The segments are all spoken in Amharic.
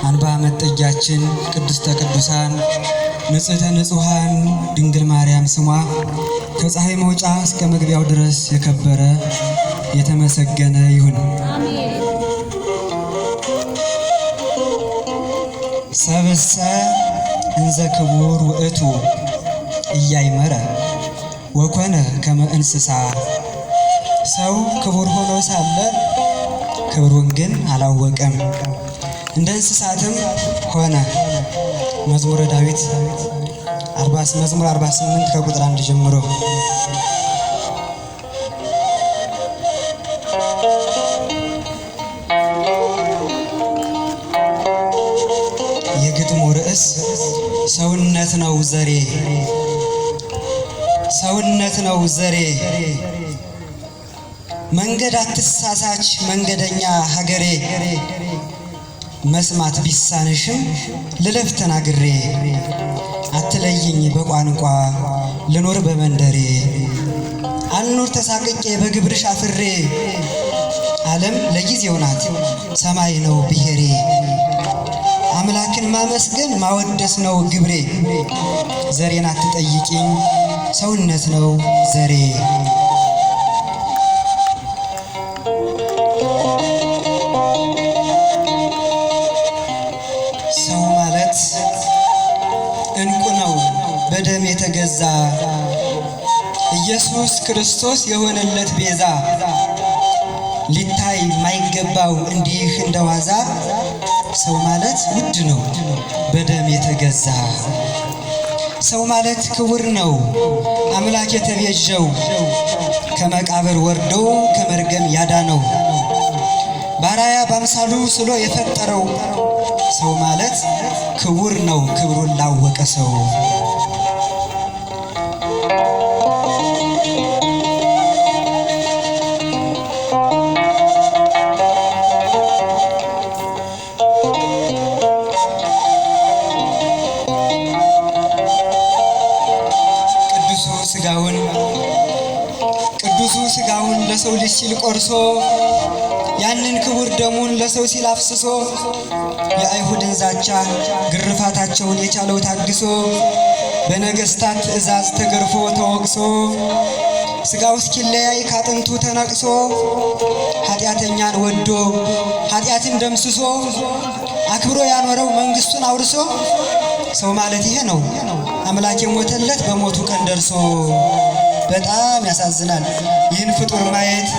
አንባ መጠጊያችን ቅድስተ ቅዱሳን ንጽሕተ ንጹሐን ድንግል ማርያም ስሟ ከፀሐይ መውጫ እስከ መግቢያው ድረስ የከበረ የተመሰገነ ይሁን። ሰብእሰ እንዘ ክቡር ውእቱ ኢያእመረ ወኮነ ከመ እንስሳ። ሰው ክቡር ሆኖ ሳለ ክብሩን ግን አላወቀም፣ እንደ እንስሳትም ሆነ። መዝሙረ ዳዊት መዝሙር 48 ከቁጥር 1 ጀምሮ። የግጥሙ ርዕስ ሰውነት ነው ዘሬ፣ ሰውነት ነው ዘሬ። መንገድ አትሳሳች መንገደኛ ሀገሬ፣ መስማት ቢሳንሽም ልለፍ ተናግሬ። አትለይኝ በቋንቋ ልኖር በመንደሬ፣ አልኖር ተሳቅቄ በግብርሽ አፍሬ። ዓለም ለጊዜው ናት ሰማይ ነው ብሔሬ፣ አምላክን ማመስገን ማወደስ ነው ግብሬ። ዘሬን አትጠይቂኝ ሰውነት ነው ዘሬ። ሰው ማለት እንቁ ነው በደም የተገዛ፣ ኢየሱስ ክርስቶስ የሆነለት ቤዛ። ሊታይ ማይገባው እንዲህ እንደዋዛ፣ ሰው ማለት ውድ ነው በደም የተገዛ። ሰው ማለት ክቡር ነው አምላክ የተቤዠው፣ ከመቃብር ወርዶ ከመርገም ያዳነው፣ ባሪያ በአምሳሉ ስሎ የፈጠረው። ሰው ማለት ክቡር ነው ክብሩን ላወቀ ሰው። ቅዱሱ ሥጋውን ለሰው ልጅ ሲል ቆርሶ፣ ያንን ክቡር ደሙን ለሰው ሲል አፍስሶ፣ የአይሁድን ዛቻ ግርፋታቸውን የቻለው ታግሶ፣ በነገሥታት ትእዛዝ ተገርፎ ተወቅሶ፣ ሥጋው እስኪለያይ ካጥንቱ ተነቅሶ፣ ኃጢአተኛን ወዶ ኃጢአትን ደምስሶ፣ አክብሮ ያኖረው መንግሥቱን አውርሶ። ሰው ማለት ይሄ ነው አምላክ የሞተለት በሞቱ ቀን ደርሶ። በጣም ያሳዝናል ይህን ፍጡር ማየት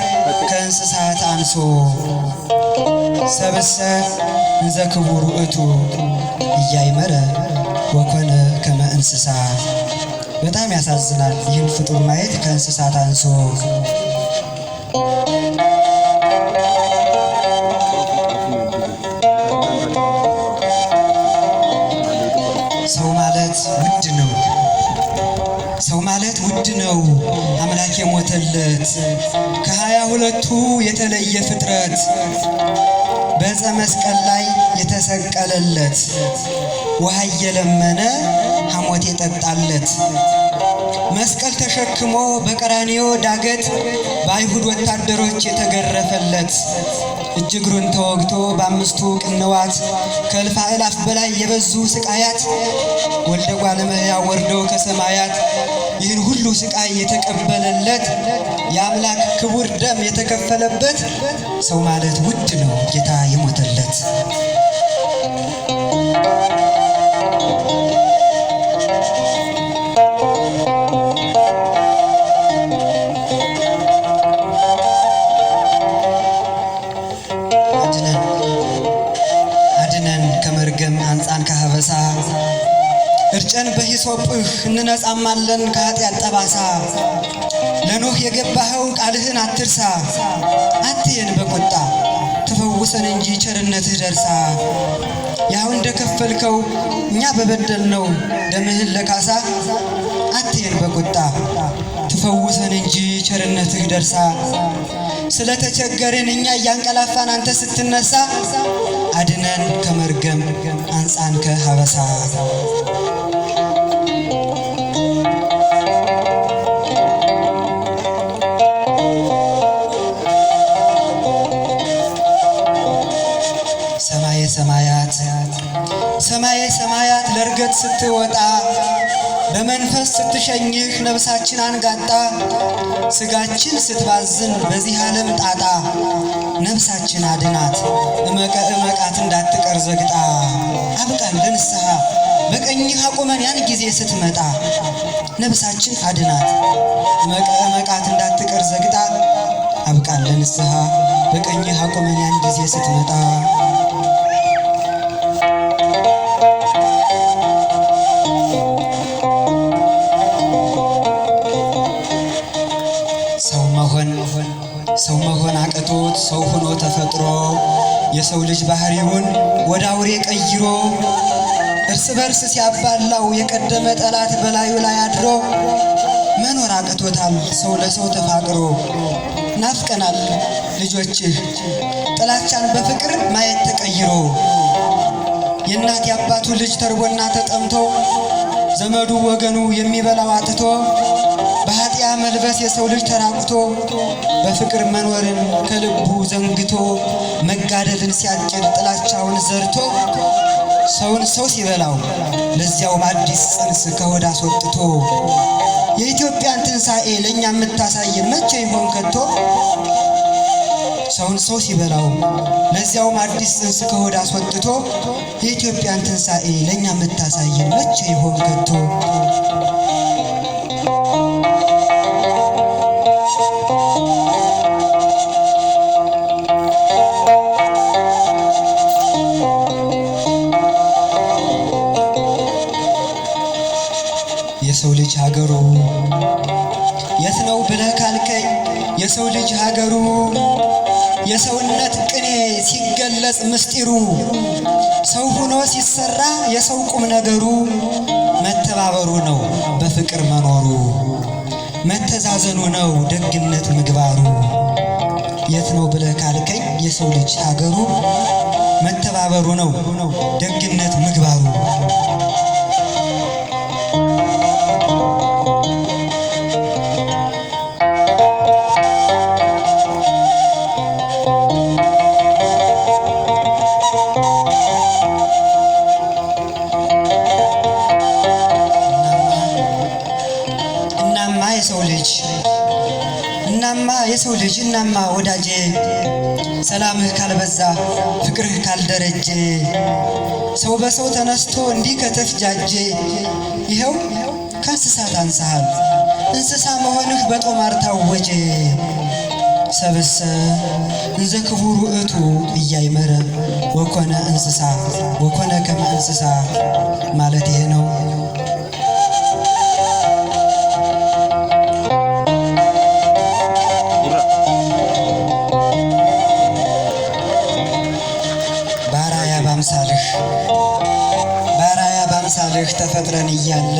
ከእንስሳት አንሶ። ሰብእሰ እንዘ ክቡር ውእቱ ኢያእመረ ወኮነ ከመ እንስሳ። በጣም ያሳዝናል ይህን ፍጡር ማየት ከእንስሳት አንሶ። ሰው ማለት ውድ ነው፣ ሰው ማለት ውድ ነው አምላክ የሞተለት፣ ከ22ቱ የተለየ ፍጥረት በዕፀ መስቀል ላይ የተሰቀለለት፣ ውሃ እየለመነ ሐሞት የጠጣለት፣ መስቀል ተሸክሞ በቀራንዮ ዳገት በአይሁድ ወታደሮች የተገረፈለት፣ እጅ እግሩን ተወግቶ በአምስቱ ቅንዋት ከእልፍ አእላፍ በላይ የበዙ ስቃያት ወልደ እጓለ እመሕያው ወርዶ ከሰማያት ይህን ሁሉ ስቃይ የተቀበለለት፣ የአምላክ ክቡር ደም የተከፈለበት። ሰው ማለት ውድ ነው ጌታ የሞተለት። አድነን ከመርገም አንጻን ከሀበሳ፣ እርጨን በሂሶጵህ እንነጻማለን ከኃጢአት ጠባሳ። ለኖህ የገባኸው ቃልህን አትርሳ፣ አትየን በቁጣ ትፈውሰን እንጂ ቸርነትህ ደርሳ። ያው እንደከፈልከው እኛ በበደልነው ደምህን ለካሳ፣ አትየን በቁጣ ትፈውሰን እንጂ ቸርነትህ ደርሳ። ስለተቸገርን እኛ እያንቀላፋን አንተ ስትነሳ፣ አድነን ከመርገም አንጻን ከሀበሳ። ሰማያት ሰማየ ሰማያት ለርገት ስትወጣ በመንፈስ ስትሸኝህ ነፍሳችን አንጋጣ ስጋችን ስትባዝን በዚህ ዓለም ጣጣ ነፍሳችን አድናት እመቃት እንዳትቀር ዘግጣ አብቃን ለንስሐ በቀኝህ አቁመን ያን ጊዜ ስትመጣ ነፍሳችን አድናት እመቃት እንዳትቀር ዘግጣ አብቃን ለንስሐ በቀኝህ አቁመን ያን ጊዜ ስትመጣ ሰው መሆን አቅቶት ሰው ሆኖ ተፈጥሮ የሰው ልጅ ባህሪውን ወደ አውሬ ቀይሮ እርስ በርስ ሲያባላው የቀደመ ጠላት በላዩ ላይ አድሮ መኖር አቅቶታል ሰው ለሰው ተፋቅሮ። ናፍቀናል ልጆችህ ጥላቻን በፍቅር ማየት ተቀይሮ የእናት ያባቱ ልጅ ተርቦና ተጠምቶ ዘመዱ ወገኑ የሚበላው አጥቶ በኃጢያ መልበስ የሰው ልጅ ተራቁቶ በፍቅር መኖርን ከልቡ ዘንግቶ መጋደልን ሲያጭድ ጥላቻውን ዘርቶ ሰውን ሰው ሲበላው ለዚያው አዲስ ጽንስ ከሆድ አስወጥቶ የኢትዮጵያን ትንሣኤ ለእኛ የምታሳየን መቼ ይሆን ከቶ? ሰውን ሰው ሲበላው ለዚያው አዲስ ጽንስ ከሆድ አስወጥቶ የኢትዮጵያን ትንሣኤ ለእኛ የምታሳየን መቼ ይሆን ከቶ? የሰው ልጅ ሀገሩ የት ነው ብለህ ካልከኝ የሰው ልጅ ሀገሩ የሰውነት ቅኔ ሲገለጽ ምስጢሩ ሰው ሆኖ ሲሰራ የሰው ቁም ነገሩ መተባበሩ ነው በፍቅር መኖሩ መተዛዘኑ ነው ደግነት ምግባሩ። የት ነው ብለህ ካልከኝ የሰው ልጅ ሀገሩ መተባበሩ ነው ደግነት ምግባሩ። የሰው ልጅ እናማ ወዳጄ ሰላምህ ካልበዛ ፍቅርህ ካልደረጀ ሰው በሰው ተነስቶ እንዲህ ከተፍጃጀ ይኸው ከእንስሳት አንሳሃል እንስሳ መሆንህ በጦማር ታወጀ። ሰብሰ እንዘ ክቡር ውእቱ እያይመረ ወኮነ እንስሳ ወኮነ ከመ እንስሳ ማለት ይሄ ነው። በአርአያ በአምሳልህ ተፈጥረን እያለ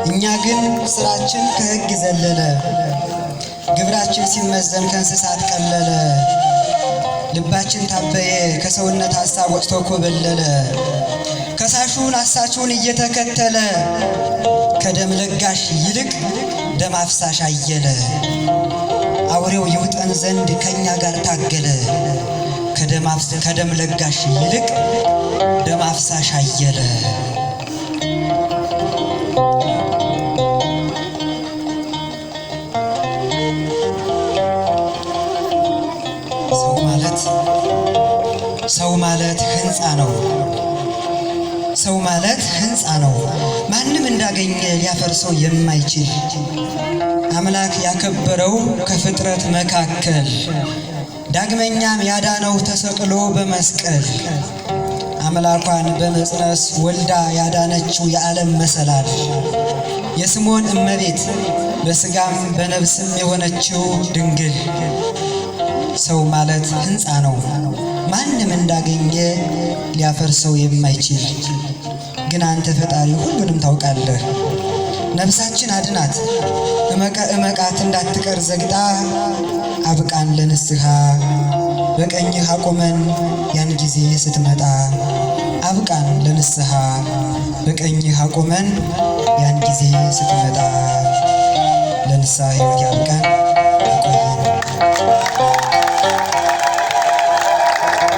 እኛ ግን ስራችን ከሕግ ዘለለ ግብራችን ሲመዘን ከእንስሳት ቀለለ ልባችን ታበየ ከሰውነት ሐሳብ ወጥቶ ኮበለለ ከሳሹን አሳቹን እየተከተለ ከደም ለጋሽ ይልቅ ደም አፍሳሽ አየለ አውሬው ይውጠን ዘንድ ከኛ ጋር ታገለ ከደም ለጋሽ ይልቅ ደም አፍሳሽ አየለ። ሰው ማለት ህንፃ ነው። ሰው ማለት ህንፃ ነው። ማንም እንዳገኘ ሊያፈርሰው የማይችል አምላክ ያከበረው ከፍጥረት መካከል ዳግመኛም ያዳነው ተሰቅሎ በመስቀል አምላኳን በመጽነስ ወልዳ ያዳነችው የዓለም መሰላል የስምዖን እመቤት በስጋም በነፍስም የሆነችው ድንግል ሰው ማለት ህንፃ ነው። ማንም እንዳገኘ ሊያፈርሰው የማይችል ግን አንተ ፈጣሪ ሁሉንም ታውቃለህ። ነፍሳችን አድናት እመቃት እንዳትቀር ዘግጣ አብቃን ለንስሐ በቀኝህ አቆመን ያን ጊዜ ስትመጣ አብቃን ለንስሐ በቀኝህ አቆመን ያን ጊዜ ስትመጣ ለንስሐ ሕይወት ያብቃን።